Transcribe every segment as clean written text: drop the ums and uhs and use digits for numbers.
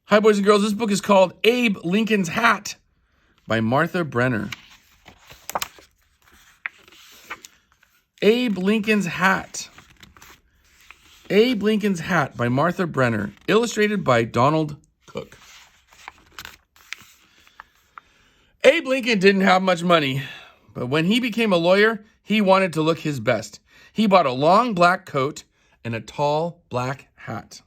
Hi, boys and girls. This book is called Abe Lincoln's Hat by Martha Brenner. Abe Lincoln's Hat. Abe Lincoln's Hat by Martha Brenner. Illustrated by Donald Cook. Abe Lincoln didn't have much money, but when he became a lawyer, he wanted to look his best. He bought a long black coat and a tall black hat.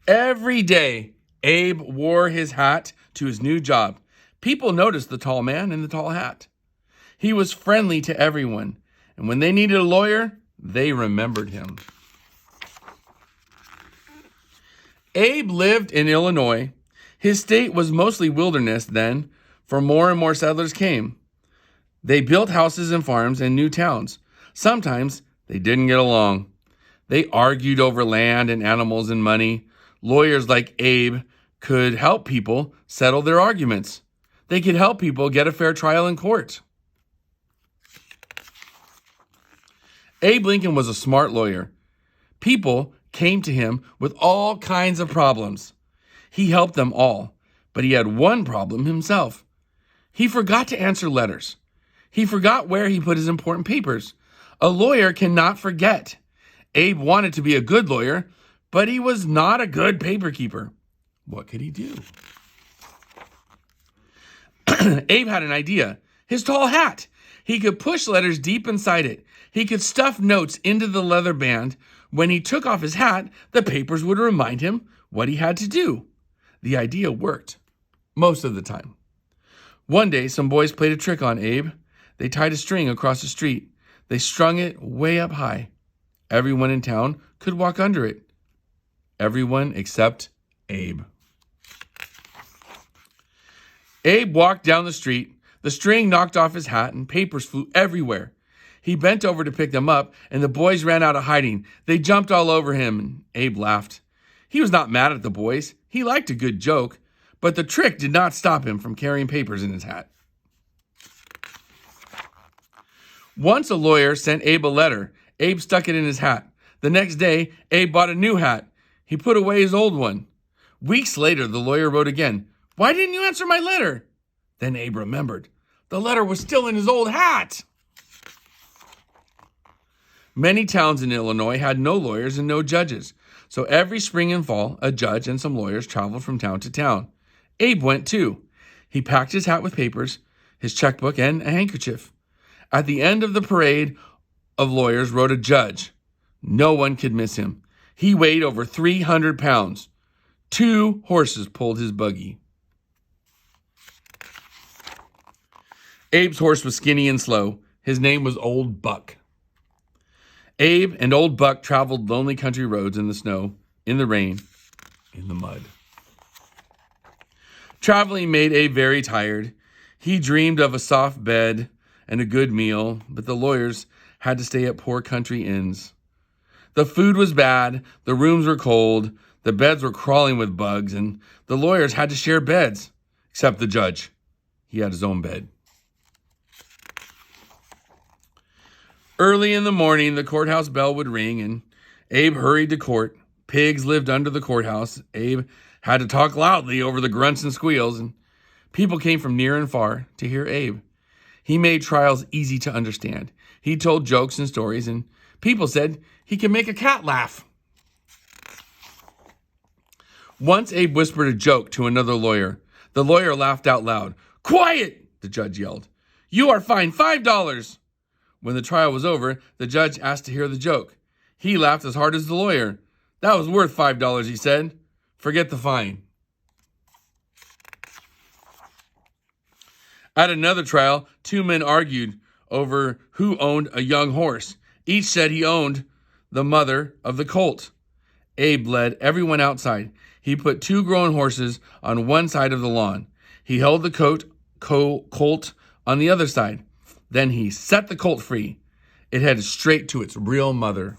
Every day, Abe wore his hat to his new job. People noticed the tall man in the tall hat. He was friendly to everyone, and when they needed a lawyer, they remembered him. Abe lived in Illinois. His state was mostly wilderness then, for more and more settlers came. They built houses and farms and new towns. Sometimes they didn't get along. They argued over land and animals and money. Lawyers like Abe could help people settle their arguments. They could help people get a fair trial in court. Abe Lincoln was a smart lawyer. People came to him with all kinds of problems. He helped them all, but he had one problem himself. He forgot to answer letters. He forgot where he put his important papers. A lawyer cannot forget. Abe wanted to be a good lawyer, but he was not a good paper keeper. What could he do? Abe had an idea. His tall hat. He could push letters deep inside it. He could stuff notes into the leather band. When he took off his hat, the papers would remind him what he had to do. The idea worked most of the time. One day, some boys played a trick on Abe. They tied a string across the street. They strung it way up high. Everyone in town could walk under it. Everyone except Abe. Abe walked down the street. The string knocked off his hat and papers flew everywhere. He bent over to pick them up, and the boys ran out of hiding. They jumped all over him, and Abe laughed. He was not mad at the boys. He liked a good joke, but the trick did not stop him from carrying papers in his hat. Once a lawyer sent Abe a letter. Abe stuck it in his hat. The next day, Abe bought a new hat. He put away his old one. Weeks later, the lawyer wrote again. "Why didn't you answer my letter?" Then Abe remembered. The letter was still in his old hat. Many towns in Illinois had no lawyers and no judges. So every spring and fall, a judge and some lawyers traveled from town to town. Abe went too. He packed his hat with papers, his checkbook, and a handkerchief. At the end of the parade of lawyers rode a judge. No one could miss him. He weighed over 300 pounds. 2 horses pulled his buggy. Abe's horse was skinny and slow. His name was Old Buck. Abe and Old Buck traveled lonely country roads in the snow, in the rain, in the mud. Traveling made Abe very tired. He dreamed of a soft bed and a good meal, but the lawyers had to stay at poor country inns. The food was bad, the rooms were cold, the beds were crawling with bugs, and the lawyers had to share beds, except the judge. He had his own bed. Early in the morning, the courthouse bell would ring, and Abe hurried to court. Pigs lived under the courthouse. Abe had to talk loudly over the grunts and squeals, and people came from near and far to hear Abe. He made trials easy to understand. He told jokes and stories, and people said he could make a cat laugh. Once Abe whispered a joke to another lawyer. The lawyer laughed out loud. "Quiet!" the judge yelled. "You are fined $5. When the trial was over, the judge asked to hear the joke. He laughed as hard as the lawyer. "That was worth $5, he said. "Forget the fine." At another trial, 2 men argued over who owned a young horse. Each said he owned the mother of the colt. Abe led everyone outside. He put 2 grown horses on one side of the lawn. He held the colt on the other side. Then he set the colt free. It headed straight to its real mother.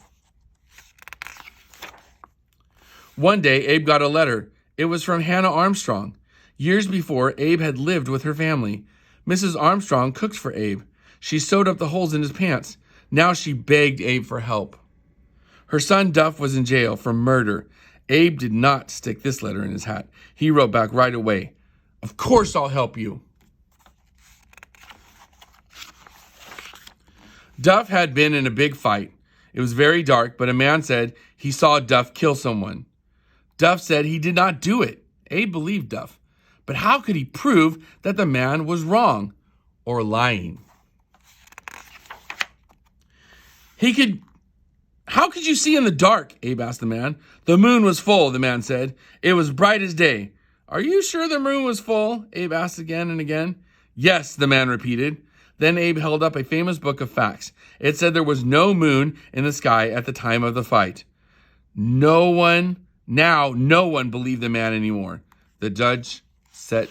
One day, Abe got a letter. It was from Hannah Armstrong. Years before, Abe had lived with her family. Mrs. Armstrong cooked for Abe. She sewed up the holes in his pants. Now she begged Abe for help. Her son Duff was in jail for murder. Abe did not stick this letter in his hat. He wrote back right away, "Of course I'll help you." Duff had been in a big fight. It was very dark, but a man said he saw Duff kill someone. Duff said he did not do it. Abe believed Duff. But how could he prove that the man was wrong or lying? How could you see in the dark? Abe asked the man. The moon was full, the man said. It was bright as day. Are you sure the moon was full? Abe asked again and again. Yes, the man repeated. Then Abe held up a famous book of facts. It said there was no moon in the sky at the time of the fight. No one believed the man anymore. The judge set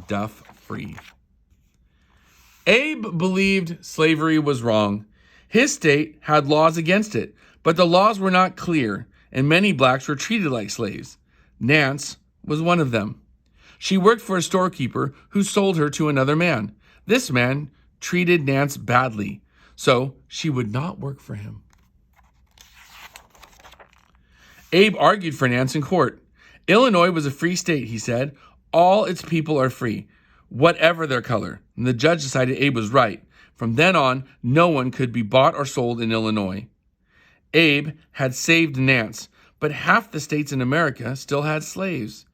Duff free. Abe believed slavery was wrong. His state had laws against it, but the laws were not clear, and many blacks were treated like slaves. Nance was one of them. She worked for a storekeeper who sold her to another man. This man treated Nance badly, so she would not work for him. Abe argued for Nance in court. Illinois was a free state, he said. All its people are free, whatever their color. And the judge decided Abe was right. From then on, no one could be bought or sold in Illinois. Abe had saved Nance, but half the states in America still had slaves.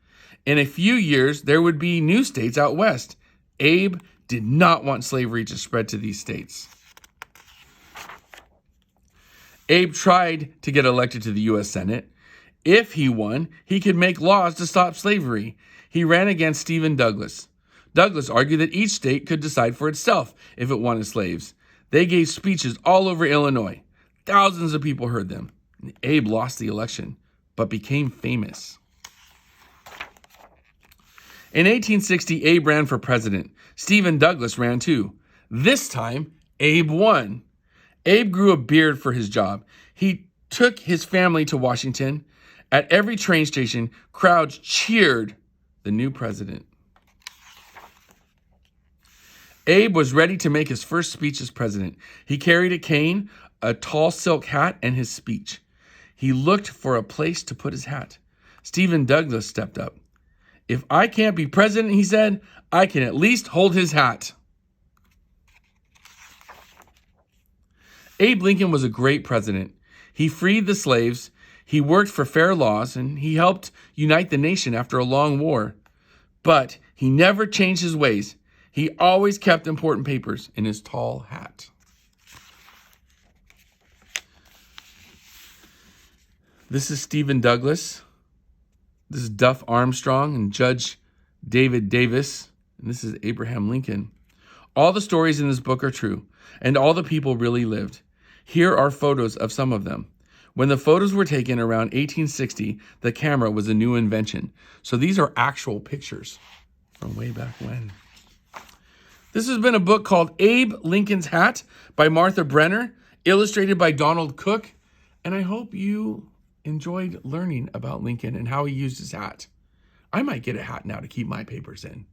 In a few years, there would be new states out west. Abe did not want slavery to spread to these states. Abe tried to get elected to the U.S. Senate. If he won, he could make laws to stop slavery. He ran against Stephen Douglas. Douglas argued that each state could decide for itself if it wanted slaves. They gave speeches all over Illinois. Thousands of people heard them. Abe lost the election, but became famous. In 1860, Abe ran for president. Stephen Douglas ran too. This time, Abe won. Abe grew a beard for his job. He took his family to Washington. At every train station, crowds cheered the new president. Abe was ready to make his first speech as president. He carried a cane, a tall silk hat, and his speech. He looked for a place to put his hat. Stephen Douglas stepped up. If I can't be president, he said, I can at least hold his hat. Abe Lincoln was a great president. He freed the slaves, he worked for fair laws, and he helped unite the nation after a long war. But he never changed his ways. He always kept important papers in his tall hat. This is Stephen Douglas. This is Duff Armstrong and Judge David Davis. And this is Abraham Lincoln. All the stories in this book are true, and all the people really lived. Here are photos of some of them. When the photos were taken around 1860, the camera was a new invention. So these are actual pictures from way back when. This has been a book called Abe Lincoln's Hat by Martha Brenner, illustrated by Donald Cook. And I hope you enjoyed learning about Lincoln and how he used his hat. I might get a hat now to keep my papers in.